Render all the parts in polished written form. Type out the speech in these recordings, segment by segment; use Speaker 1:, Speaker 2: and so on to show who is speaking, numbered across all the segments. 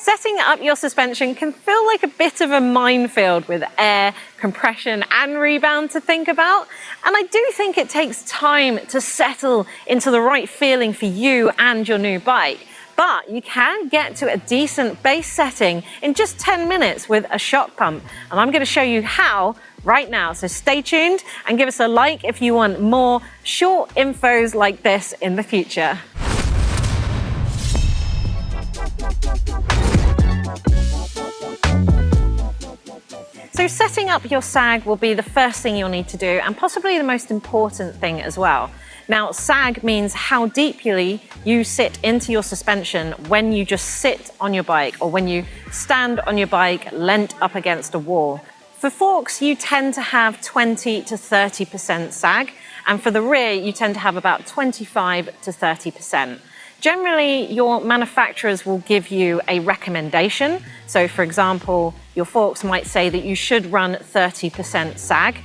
Speaker 1: Setting up your suspension can feel like a bit of a minefield with air, compression and rebound to think about. And I do think it takes time to settle into the right feeling for you and your new bike. But you can get to a decent base setting in just 10 minutes with a shock pump. And I'm going to show you how right now. So stay tuned and give us a like if you want more short infos like this in the future. So setting up your sag will be the first thing you'll need to do, and possibly the most important thing as well. Now, sag means how deeply you sit into your suspension when you just sit on your bike or when you stand on your bike leant up against a wall. For forks, you tend to have 20 to 30% sag, and for the rear, you tend to have about 25 to 30%. Generally, your manufacturers will give you a recommendation. So for example, your forks might say that you should run 30% sag,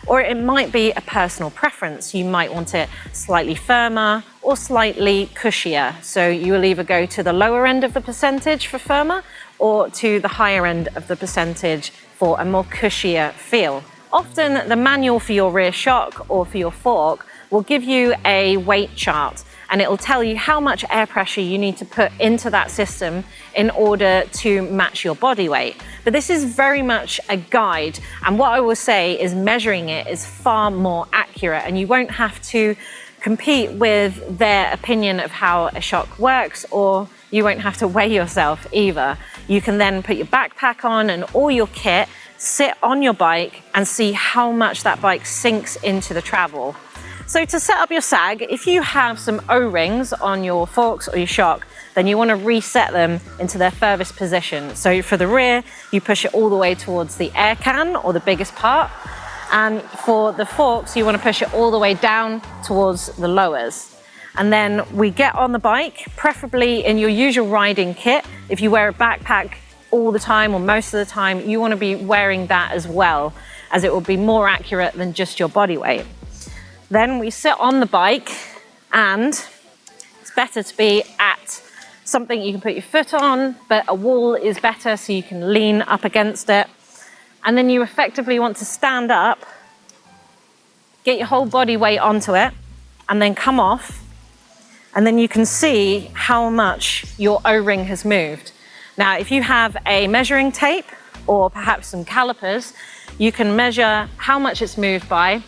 Speaker 1: or it might be a personal preference. You might want it slightly firmer or slightly cushier. So you will either go to the lower end of the percentage for firmer or to the higher end of the percentage for a more cushier feel. Often the manual for your rear shock or for your fork will give you a weight chart, and it will tell you how much air pressure you need to put into that system in order to match your body weight. But this is very much a guide, and what I will say is measuring it is far more accurate, and you won't have to compete with their opinion of how a shock works, or you won't have to weigh yourself either. You can then put your backpack on and all your kit, sit on your bike and see how much that bike sinks into the travel. So to set up your sag, if you have some O-rings on your forks or your shock, then you want to reset them into their furthest position. So for the rear, you push it all the way towards the air can or the biggest part. And for the forks, you want to push it all the way down towards the lowers. And then we get on the bike, preferably in your usual riding kit. If you wear a backpack all the time or most of the time, you want to be wearing that as well, as it will be more accurate than just your body weight. Then we sit on the bike, and it's better to be at something you can put your foot on, but a wall is better so you can lean up against it. And then you effectively want to stand up, get your whole body weight onto it, and then come off. And then you can see how much your O-ring has moved. Now, if you have a measuring tape or perhaps some calipers, you can measure how much it's moved by,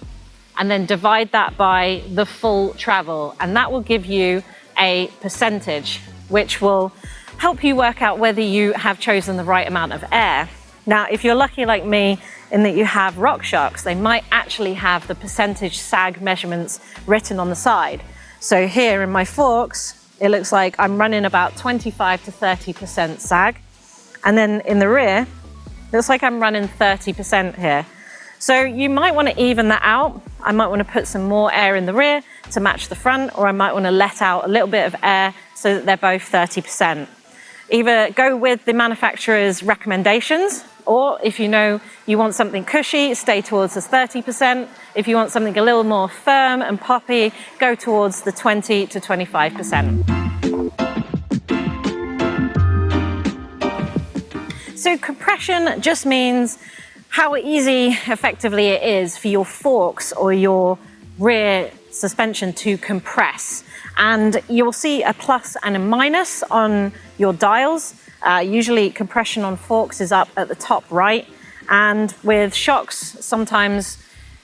Speaker 1: and then divide that by the full travel. And that will give you a percentage, which will help you work out whether you have chosen the right amount of air. Now, if you're lucky like me in that you have rock shocks, they might actually have the percentage sag measurements written on the side. So here in my forks, it looks like I'm running about 25 to 30% sag. And then in the rear, it looks like I'm running 30% here. So you might want to even that out. I might want to put some more air in the rear to match the front, or I might want to let out a little bit of air so that they're both 30%. Either go with the manufacturer's recommendations, or if you know you want something cushy, stay towards the 30%. If you want something a little more firm and poppy, go towards the 20 to 25%. So compression just means how easy, effectively, it is for your forks or your rear suspension to compress. And you'll see a plus and a minus on your dials. Usually compression on forks is up at the top right. And with shocks, sometimes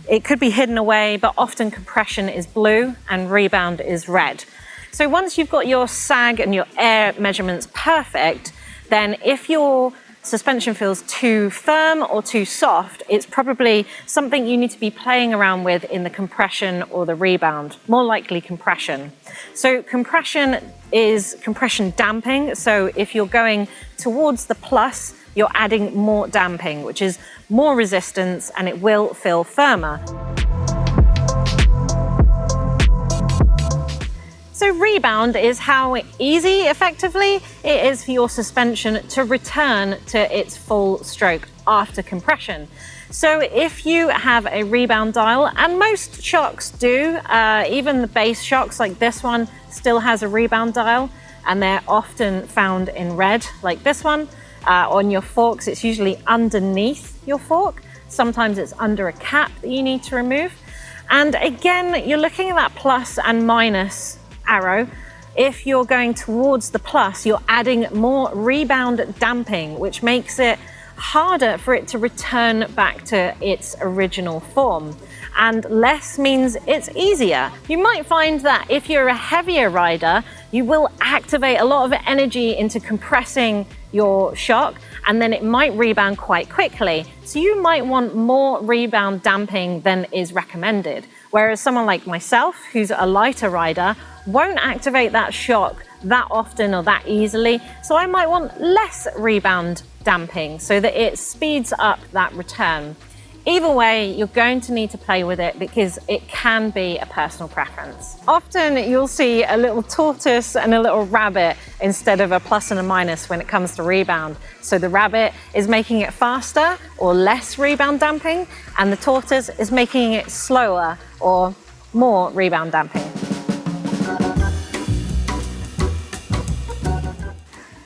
Speaker 1: it could be hidden away, but often compression is blue and rebound is red. So once you've got your sag and your air measurements perfect, then if your suspension feels too firm or too soft, it's probably something you need to be playing around with in the compression or the rebound, more likely compression. So compression is compression damping. So if you're going towards the plus, you're adding more damping, which is more resistance, and it will feel firmer. So rebound is how easy, effectively, it is for your suspension to return to its full stroke after compression. So if you have a rebound dial, and most shocks do, even the base shocks like this one still has a rebound dial, and they're often found in red, like this one. On your forks, it's usually underneath your fork. Sometimes it's under a cap that you need to remove. And again, you're looking at that plus and minus arrow. If you're going towards the plus, you're adding more rebound damping, which makes it harder for it to return back to its original form. And less means it's easier. You might find that if you're a heavier rider, you will activate a lot of energy into compressing your shock, and then it might rebound quite quickly. So you might want more rebound damping than is recommended. Whereas someone like myself, who's a lighter rider, won't activate that shock that often or that easily. So I might want less rebound damping so that it speeds up that return. Either way, you're going to need to play with it because it can be a personal preference. Often you'll see a little tortoise and a little rabbit instead of a plus and a minus when it comes to rebound. So the rabbit is making it faster or less rebound damping, and the tortoise is making it slower or more rebound damping.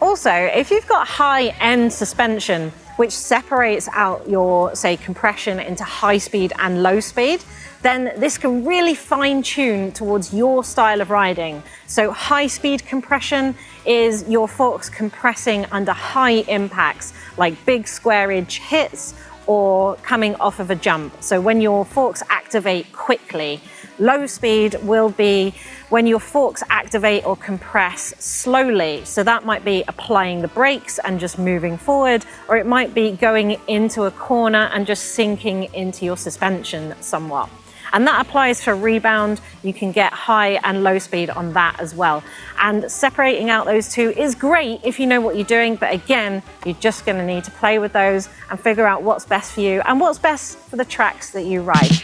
Speaker 1: Also, if you've got high-end suspension, which separates out your, say, compression into high speed and low speed, then this can really fine tune towards your style of riding. So high speed compression is your forks compressing under high impacts, like big square edge hits or coming off of a jump. So when your forks activate quickly. Low speed will be when your forks activate or compress slowly. So that might be applying the brakes and just moving forward, or it might be going into a corner and just sinking into your suspension somewhat. And that applies for rebound. You can get high and low speed on that as well. And separating out those two is great if you know what you're doing, but again, you're just gonna need to play with those and figure out what's best for you and what's best for the tracks that you ride.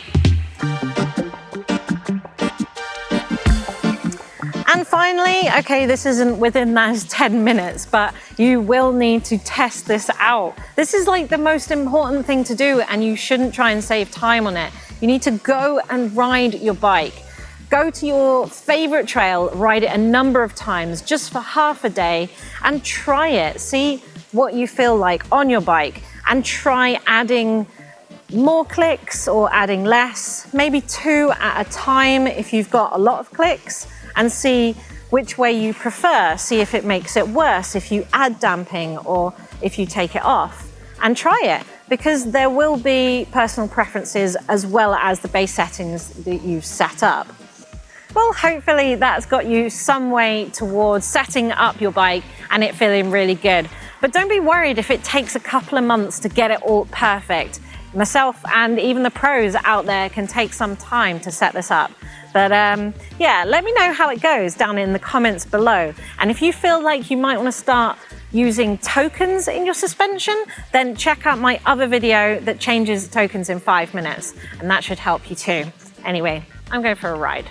Speaker 1: And finally, okay, this isn't within those 10 minutes, but you will need to test this out. This is like the most important thing to do, and you shouldn't try and save time on it. You need to go and ride your bike. Go to your favorite trail, ride it a number of times, just for half a day, and try it. See what you feel like on your bike, and try adding more clicks or adding less, maybe 2 at a time if you've got a lot of clicks, and see which way you prefer. See if it makes it worse if you add damping or if you take it off, and try it, because there will be personal preferences as well as the base settings that you've set up. Well, hopefully that's got you some way towards setting up your bike and it feeling really good. But don't be worried if it takes a couple of months to get it all perfect. Myself and even the pros out there can take some time to set this up. But yeah, let me know how it goes down in the comments below. And if you feel like you might want to start using tokens in your suspension, then check out my other video that changes tokens in 5 minutes, and that should help you too. Anyway, I'm going for a ride.